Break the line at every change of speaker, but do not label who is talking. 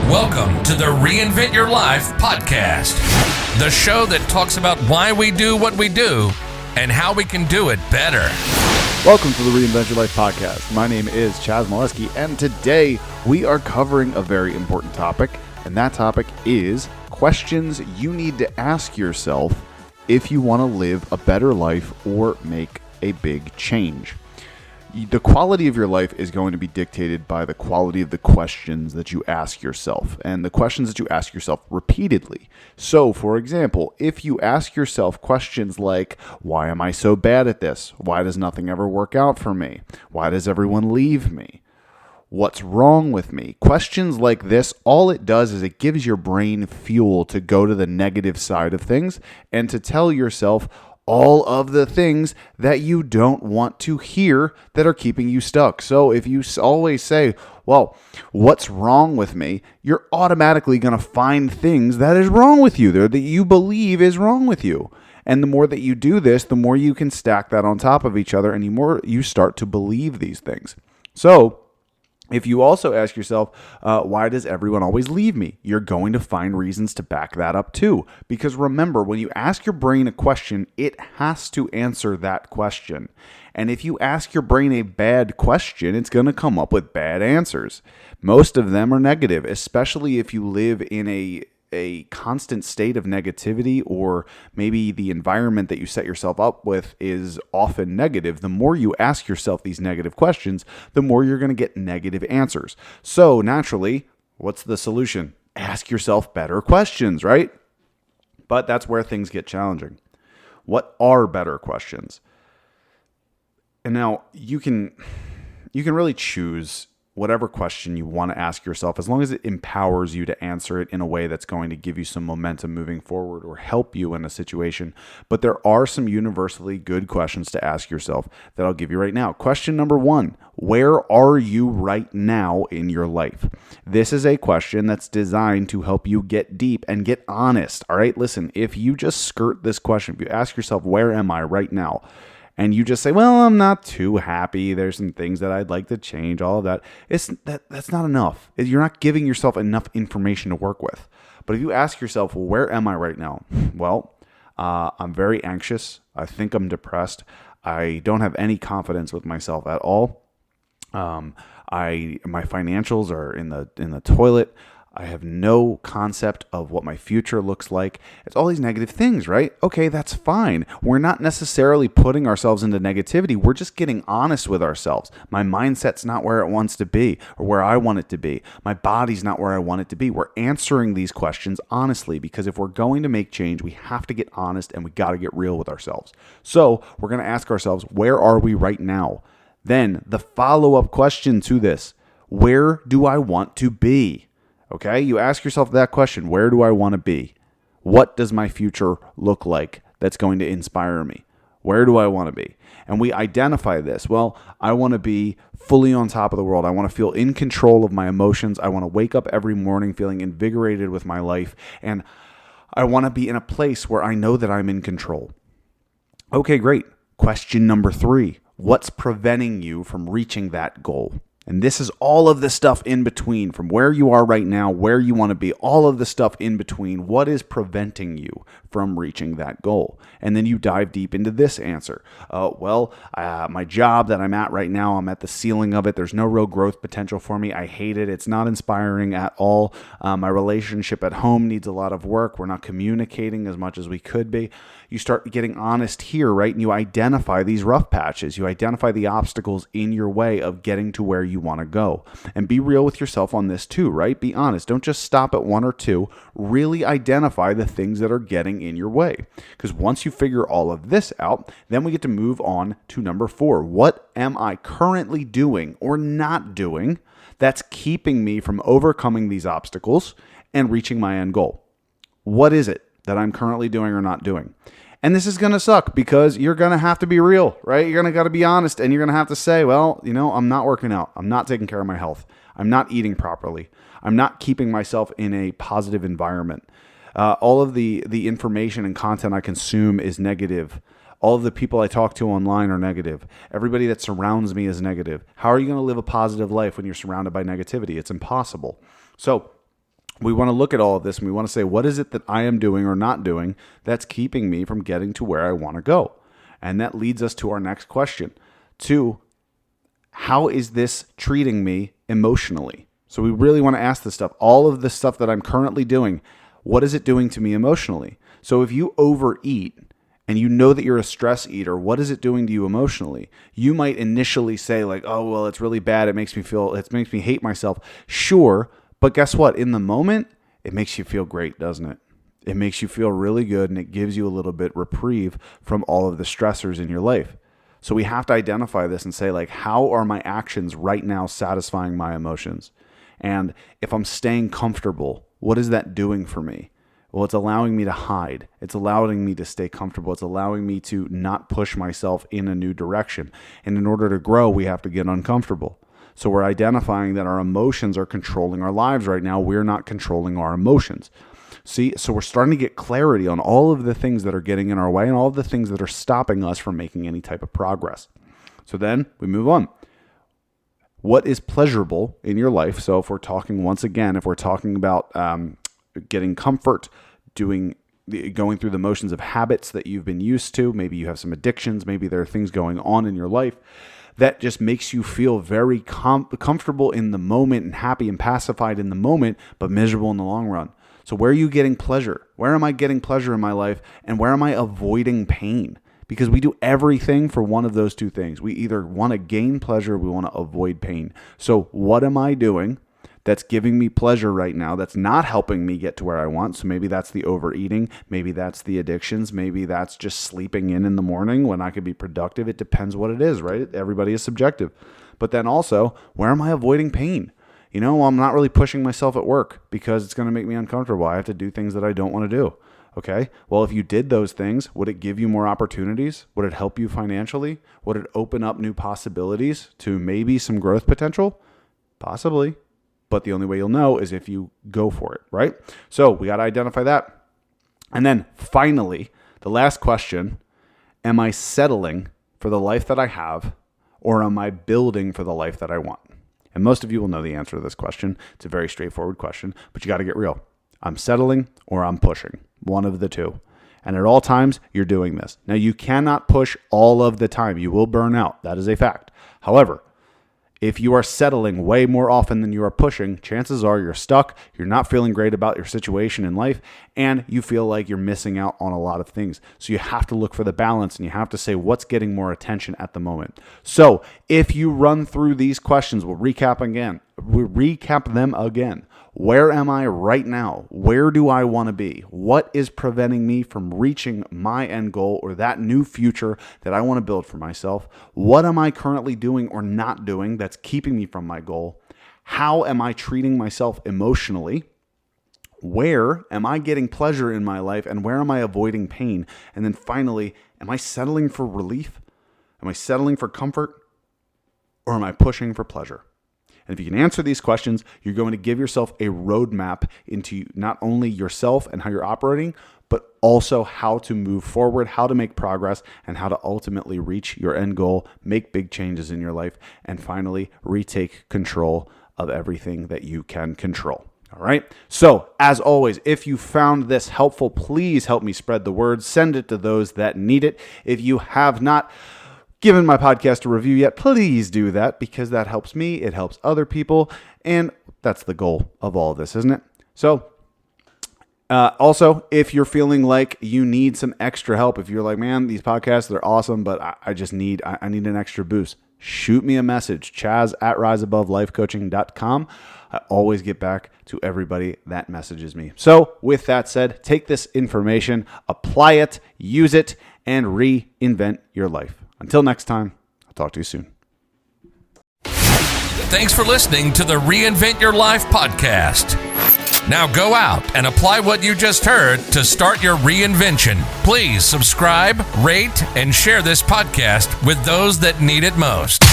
Welcome to the Reinvent Your Life podcast, the show that talks about why we do what we do and how we can do it better.
Welcome to the Reinvent Your Life podcast. My name is Chaz Molesky, and today we are covering a very important topic, and that topic is questions you need to ask yourself if you want to live a better life or make a big change. The quality of your life is going to be dictated by the quality of the questions that you ask yourself and the questions that you ask yourself repeatedly. So, for example, if you ask yourself questions like, why am I so bad at this? Why does nothing ever work out for me? Why does everyone leave me? What's wrong with me? Questions like this, all it does is it gives your brain fuel to go to the negative side of things and to tell yourself all of the things that you don't want to hear that are keeping you stuck. So if you always say, well, what's wrong with me? You're automatically going to find things that is wrong with you there that you believe is wrong with you. And the more that you do this, the more you can stack that on top of each other and the more you start to believe these things. So if you also ask yourself, why does everyone always leave me? You're going to find reasons to back that up too. Because remember, when you ask your brain a question, it has to answer that question. And if you ask your brain a bad question, it's going to come up with bad answers. Most of them are negative, especially if you live in a constant state of negativity, or maybe the environment that you set yourself up with is often negative. The more you ask yourself these negative questions, the more you're going to get negative answers. So naturally, what's the solution? Ask yourself better questions, right? But that's where things get challenging. What are better questions? And now you can really choose whatever question you want to ask yourself, as long as it empowers you to answer it in a way that's going to give you some momentum moving forward or help you in a situation. But there are some universally good questions to ask yourself that I'll give you right now. Question number 1, where are you right now in your life? This is a question that's designed to help you get deep and get honest. All right, listen, if you just skirt this question, if you ask yourself, where am I right now? And you just say, well, I'm not too happy. There's some things that I'd like to change, all of that. That's not enough. You're not giving yourself enough information to work with. But if you ask yourself, well, where am I right now? Well, I'm very anxious. I think I'm depressed. I don't have any confidence with myself at all. My financials are in the toilet. I have no concept of what my future looks like. It's all these negative things, right? Okay, that's fine. We're not necessarily putting ourselves into negativity. We're just getting honest with ourselves. My mindset's not where it wants to be or where I want it to be. My body's not where I want it to be. We're answering these questions honestly, because if we're going to make change, we have to get honest and we got to get real with ourselves. So we're going to ask ourselves, where are we right now? Then the follow-up question to this, where do I want to be? Okay, you ask yourself that question, where do I want to be? What does my future look like that's going to inspire me? Where do I want to be? And we identify this. Well, I want to be fully on top of the world. I want to feel in control of my emotions. I want to wake up every morning feeling invigorated with my life. And I want to be in a place where I know that I'm in control. Okay, great. Question number 3, what's preventing you from reaching that goal? And this is all of the stuff in between, from where you are right now, where you want to be, all of the stuff in between. What is preventing you from reaching that goal? And then you dive deep into this answer. My job that I'm at right now, I'm at the ceiling of it. There's no real growth potential for me. I hate it. It's not inspiring at all. My relationship at home needs a lot of work. We're not communicating as much as we could be. You start getting honest here, right? And you identify these rough patches. You identify the obstacles in your way of getting to where you want to go. And be real with yourself on this too, right? Be honest. Don't just stop at 1 or 2. Really identify the things that are getting in your way. Because once you figure all of this out, then we get to move on to number 4. What am I currently doing or not doing that's keeping me from overcoming these obstacles and reaching my end goal? What is it that I'm currently doing or not doing? And this is going to suck because you're going to have to be real, right? You're going to got to be honest, and you're going to have to say, well, I'm not working out. I'm not taking care of my health. I'm not eating properly. I'm not keeping myself in a positive environment. All of the information and content I consume is negative. All of the people I talk to online are negative. Everybody that surrounds me is negative. How are you going to live a positive life when you're surrounded by negativity? It's impossible. So we want to look at all of this and we want to say, what is it that I am doing or not doing that's keeping me from getting to where I want to go? And that leads us to our next question. 2, how is this treating me emotionally? So we really want to ask this stuff. All of the stuff that I'm currently doing, what is it doing to me emotionally? So if you overeat and you know that you're a stress eater, what is it doing to you emotionally? You might initially say like, oh, well, it's really bad. It makes me hate myself. Sure. But guess what? In the moment, it makes you feel great, doesn't it? It makes you feel really good, and it gives you a little bit reprieve from all of the stressors in your life. So we have to identify this and say, like, how are my actions right now satisfying my emotions? And if I'm staying comfortable, what is that doing for me? Well, it's allowing me to hide. It's allowing me to stay comfortable. It's allowing me to not push myself in a new direction. And in order to grow, we have to get uncomfortable. So we're identifying that our emotions are controlling our lives right now. We're not controlling our emotions. See, so we're starting to get clarity on all of the things that are getting in our way and all of the things that are stopping us from making any type of progress. So then we move on. What is pleasurable in your life? So if we're talking about getting comfort, going through the motions of habits that you've been used to, maybe you have some addictions, maybe there are things going on in your life that just makes you feel very comfortable in the moment and happy and pacified in the moment, but miserable in the long run. So where are you getting pleasure? Where am I getting pleasure in my life? And where am I avoiding pain? Because we do everything for one of those two things. We either want to gain pleasure or we want to avoid pain. So what am I doing that's giving me pleasure right now that's not helping me get to where I want? So maybe that's the overeating, maybe that's the addictions, maybe that's just sleeping in the morning when I could be productive. It depends what it is, right? Everybody is subjective. But then also, where am I avoiding pain? I'm not really pushing myself at work because it's going to make me uncomfortable. I have to do things that I don't want to do. Okay, well, if you did those things, would it give you more opportunities? Would it help you financially? Would it open up new possibilities to maybe some growth potential? Possibly. But the only way you'll know is if you go for it, right? So we got to identify that. And then finally, the last question, am I settling for the life that I have, or am I building for the life that I want? And most of you will know the answer to this question. It's a very straightforward question, but you got to get real. I'm settling or I'm pushing, one of the two. And at all times, you're doing this. Now, you cannot push all of the time. You will burn out. That is a fact. However, if you are settling way more often than you are pushing, chances are you're stuck, you're not feeling great about your situation in life, and you feel like you're missing out on a lot of things. So you have to look for the balance, and you have to say what's getting more attention at the moment. So if you run through these questions, we'll recap them again. Where am I right now? Where do I want to be? What is preventing me from reaching my end goal or that new future that I want to build for myself? What am I currently doing or not doing that's keeping me from my goal? How am I treating myself emotionally? Where am I getting pleasure in my life and where am I avoiding pain? And then finally, am I settling for relief? Am I settling for comfort? Or am I pushing for pleasure? And if you can answer these questions, you're going to give yourself a roadmap into not only yourself and how you're operating, but also how to move forward, how to make progress, and how to ultimately reach your end goal, make big changes in your life, and finally retake control of everything that you can control. All right. So as always, if you found this helpful, please help me spread the word. Send it to those that need it. If you have not given my podcast a review yet, please do that because that helps me. It helps other people. And that's the goal of all of this, isn't it? So also, if you're feeling like you need some extra help, if you're like, man, these podcasts, they're awesome, but I need an extra boost, shoot me a message, chaz@riseabovelifecoaching.com. I always get back to everybody that messages me. So with that said, take this information, apply it, use it, and reinvent your life. Until next time, I'll talk to you soon.
Thanks for listening to the Reinvent Your Life podcast. Now go out and apply what you just heard to start your reinvention. Please subscribe, rate, and share this podcast with those that need it most.